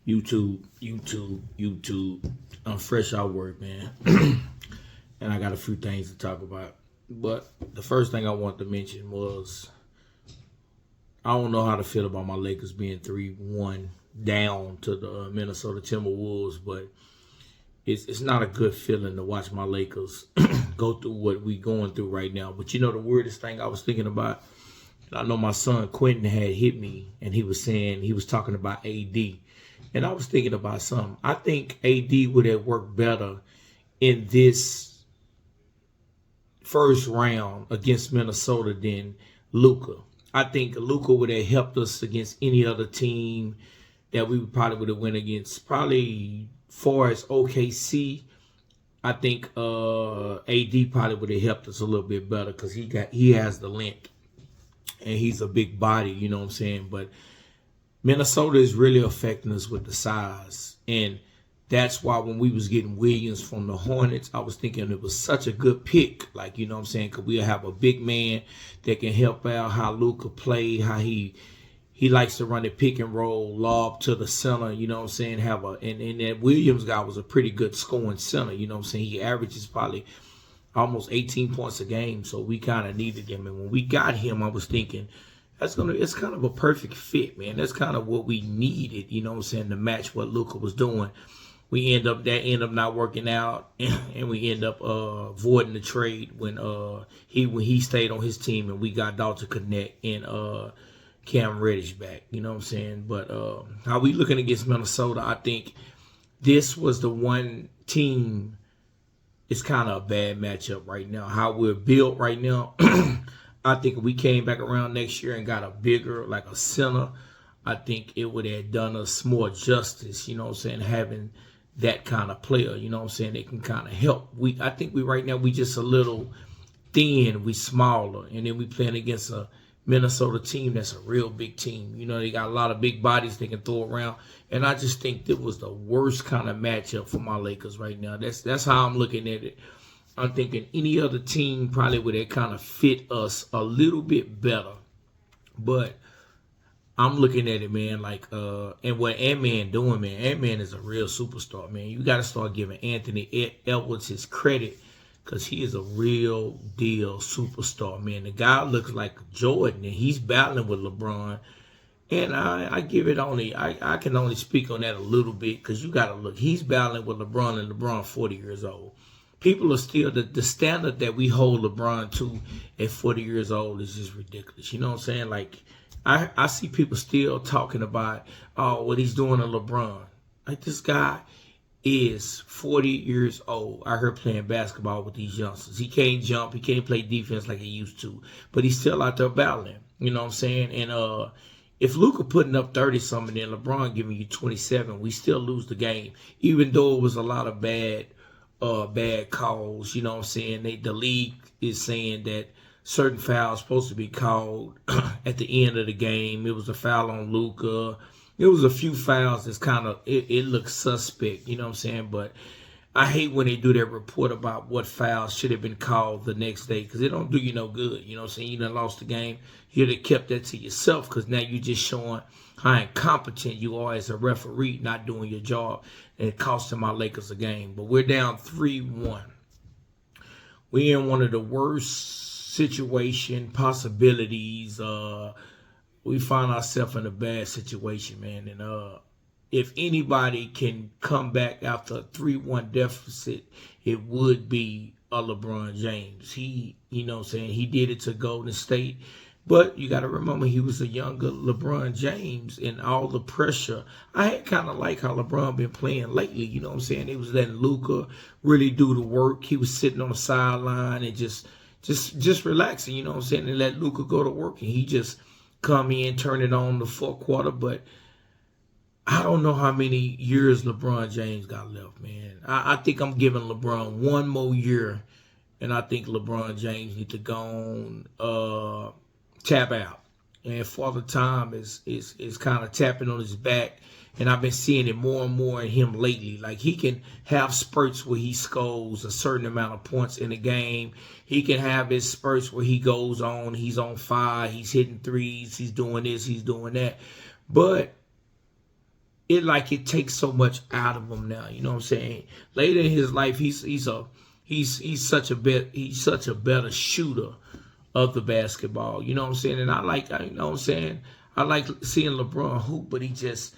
YouTube. I'm fresh out work, man. And I got a few things to talk about. But the first thing I wanted to mention was I don't know how to feel about my Lakers being 3-1 down to the Minnesota Timberwolves, but it's not a good feeling to watch my Lakers go through what we going through right now. But you know the weirdest thing I was thinking about, I know my son Quentin had hit me and he was talking about AD. And I was thinking about something. I think AD would have worked better in this first round against Minnesota than Luka. I think Luka would have helped us against any other team that we probably would have went against. Probably far as OKC, I think AD probably would have helped us a little bit better because he has the length and he's a big body, you know what I'm saying? But Minnesota is really affecting us with the size. And that's why when we was getting Williams from the Hornets, I was thinking it was such a good pick. Like, you know what I'm saying? Because we'll have a big man that can help out how Luka play, how he likes to run the pick and roll, lob to the center, you know what I'm saying? And that Williams guy was a pretty good scoring center, you know what I'm saying? He averages probably almost 18 points a game, so we kind of needed him. And when we got him, I was thinking, it's kind of a perfect fit, man. That's kind of what we needed, you know what I'm saying, to match what Luka was doing. We end up not working out, and we end up voiding the trade when he stayed on his team, and we got Dalton Connect and Cam Reddish back. You know what I'm saying? But how we looking against Minnesota? I think this was the one team. It's kind of a bad matchup right now. How we're built right now. I think if we came back around next year and got a bigger, like a center, I think it would have done us more justice, you know what I'm saying, having that kind of player, you know what I'm saying, that can kind of help. I think right now we just a little thin, we smaller, and then we playing against a Minnesota team that's a real big team. You know, they got a lot of big bodies they can throw around, and I just think that was the worst kind of matchup for my Lakers right now. That's how I'm looking at it. I'm thinking any other team probably would have kind of fit us a little bit better. But I'm looking at it, man, like, and what Ant-Man doing, man. Ant-Man is a real superstar, man. You got to start giving Anthony Edwards his credit because he is a real deal superstar, man. The guy looks like Jordan, and he's battling with LeBron. And I give it only, I can only speak on that a little bit because you got to look. He's battling with LeBron, and LeBron 40 years old. People are still, the standard that we hold LeBron to at 40 years old is just ridiculous. You know what I'm saying? Like, I see people still talking about, what he's doing to LeBron. Like, this guy is 40 years old. I heard playing basketball with these youngsters. He can't jump. He can't play defense like he used to. But he's still out there battling. You know what I'm saying? And if Luka putting up 30-something and LeBron giving you 27, we still lose the game. Even though it was a lot of bad calls, you know what I'm saying? The league is saying that certain fouls supposed to be called at the end of the game. It was a foul on Luka. It was a few fouls that's kind of, it looks suspect, you know what I'm saying? But I hate when they do that report about what fouls should have been called the next day because it don't do you no good, you know what I'm saying? You done lost the game. You'd have kept that to yourself because now you're just showing how incompetent you are as a referee not doing your job and costing my Lakers a game. But we're down 3-1. We're in one of the worst situation possibilities. We find ourselves in a bad situation, man. And if anybody can come back after a 3-1 deficit, it would be a LeBron James. You know what I'm saying, he did it to Golden State. But you got to remember, he was a younger LeBron James and all the pressure. I kind of like how LeBron been playing lately. You know what I'm saying? He was letting Luka really do the work. He was sitting on the sideline and just relaxing, you know what I'm saying, and let Luka go to work. And he just come in, turn it on the fourth quarter. But I don't know how many years LeBron James got left, man. I think I'm giving LeBron one more year, and I think LeBron James need to go on, tap out. And Father Time is kind of tapping on his back, and I've been seeing it more and more in him lately. Like, he can have spurts where he scores a certain amount of points in a game. He can have his spurts where he goes on, he's on fire, he's hitting threes, he's doing this, he's doing that. But it takes so much out of him now. You know what I'm saying? Later in his life, he's such a better shooter of the basketball. You know what I'm saying? And you know what I'm saying? I like seeing LeBron hoop, but he just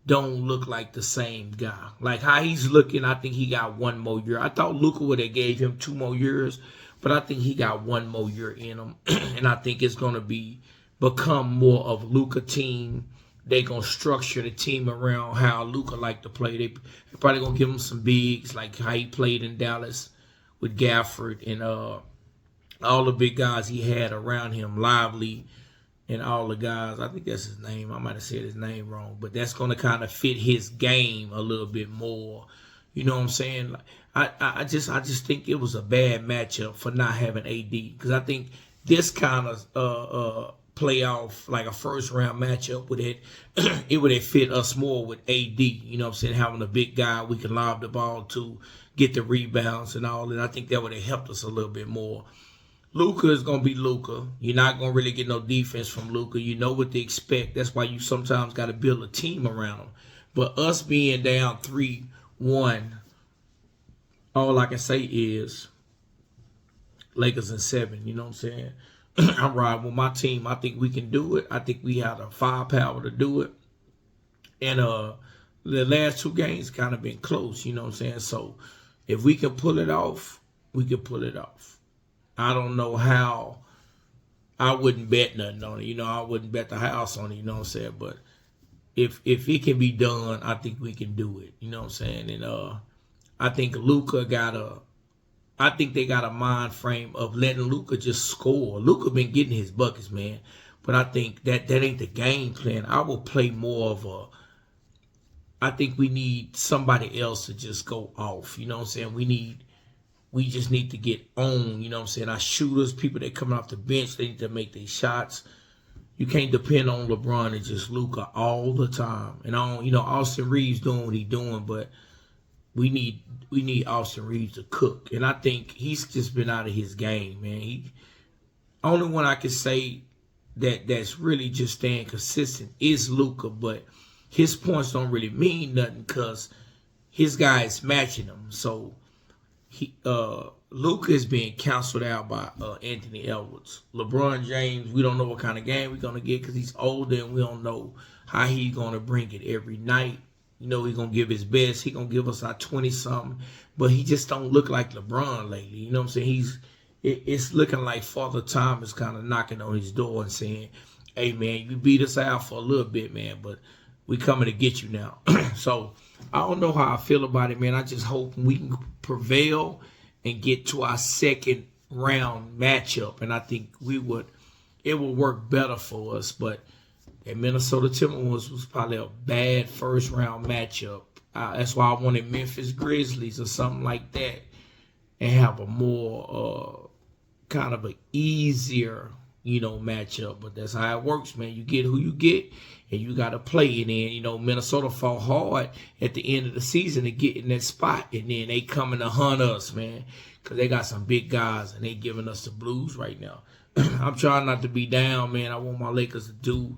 don't look like the same guy. Like how he's looking, I think he got one more year. I thought Luka would have gave him 2 more years, but I think he got one more year in him. And I think it's gonna become more of Luka team. They gonna structure the team around how Luka like to play. They probably gonna give him some bigs like how he played in Dallas with Gafford and all the big guys he had around him, Lively and all the guys. I think that's his name. I might have said his name wrong, but that's gonna kind of fit his game a little bit more. You know what I'm saying? I just think it was a bad matchup for not having AD, because I think this kind of playoff, like a first round matchup with it, it would have fit us more with AD. You know what I'm saying? Having a big guy we can lob the ball to, get the rebounds and all that. I think that would have helped us a little bit more. Luka is going to be Luka. You're not going to really get no defense from Luka. You know what to expect. That's why you sometimes got to build a team around him. But us being down 3-1, all I can say is Lakers in 7. You know what I'm saying? I'm riding with my team. I think we can do it. I think we have the firepower to do it. And the last 2 games kind of been close. You know what I'm saying? So if we can pull it off, we can pull it off. I don't know how. I wouldn't bet nothing on it. You know, I wouldn't bet the house on it. You know what I'm saying? But if it can be done, I think we can do it. You know what I'm saying? And I think I think they got a mind frame of letting Luka just score. Luka been getting his buckets, man. But I think that ain't the game plan. I will play more of I think we need somebody else to just go off. You know what I'm saying? We just need to get on. You know what I'm saying? Our shooters, people that coming off the bench, they need to make their shots. You can't depend on LeBron and just Luka all the time. And Austin Reeves doing what he's doing, but we need Austin Reeves to cook. And I think he's just been out of his game, man. Only one I can say that's really just staying consistent is Luka, but his points don't really mean nothing because his guy is matching him. So Luka is being canceled out by Anthony Edwards. LeBron James, we don't know what kind of game we're gonna get because he's older and we don't know how he's gonna bring it every night. You know, he's going to give his best. He's going to give us our 20-something. But he just don't look like LeBron lately. You know what I'm saying? It's looking like Father Time is kind of knocking on his door and saying, hey, man, you beat us out for a little bit, man, but we coming to get you now. So I don't know how I feel about it, man. I just hope we can prevail and get to our second round matchup. And I think it will work better for us. But and Minnesota Timberwolves was probably a bad first round matchup. That's why I wanted Memphis Grizzlies or something like that and have a more kind of an easier, matchup. But that's how it works, man. You get who you get and you got to play. And then, Minnesota fought hard at the end of the season to get in that spot. And then they coming to hunt us, man, because they got some big guys and they giving us the blues right now. I'm trying not to be down, man. I want my Lakers to do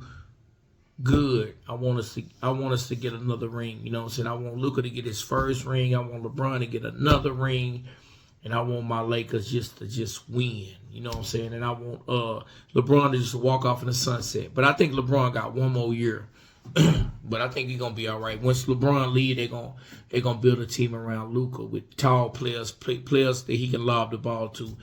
good. I want us to get another ring. You know what I'm saying? I want Luka to get his first ring. I want LeBron to get another ring. And I want my Lakers just win. You know what I'm saying? And I want LeBron to just walk off in the sunset. But I think LeBron got one more year. But I think he's gonna be all right. Once LeBron leave, they're gonna build a team around Luka with tall players, players that he can lob the ball to.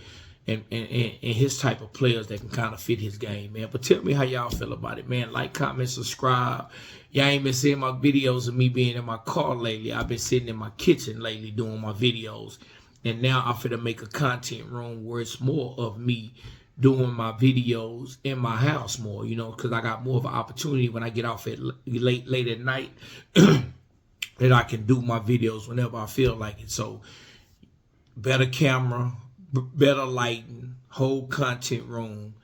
And his type of players that can kind of fit his game, man. But tell me how y'all feel about it, man. Like, comment, subscribe. Y'all ain't been seeing my videos of me being in my car lately. I've been sitting in my kitchen lately doing my videos. And now I'm finna make a content room where it's more of me doing my videos in my house more, because I got more of an opportunity when I get off at late at night that I can do my videos whenever I feel like it. So, better camera, better lighting, whole content room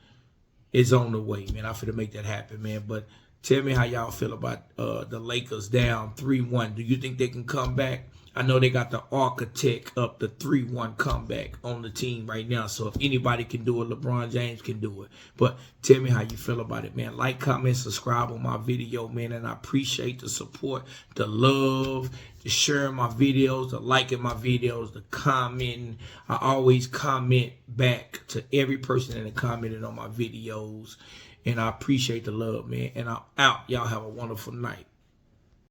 is on the way, man. I'm finna make that happen, man. But tell me how y'all feel about the Lakers down 3-1. Do you think they can come back? I know they got the architect of the 3-1 comeback on the team right now. So if anybody can do it, LeBron James can do it. But tell me how you feel about it, man. Like, comment, subscribe on my video, man. And I appreciate the support, the love, the sharing my videos, the liking my videos, the commenting. I always comment back to every person that commented on my videos. And I appreciate the love, man. And I'm out. Y'all have a wonderful night.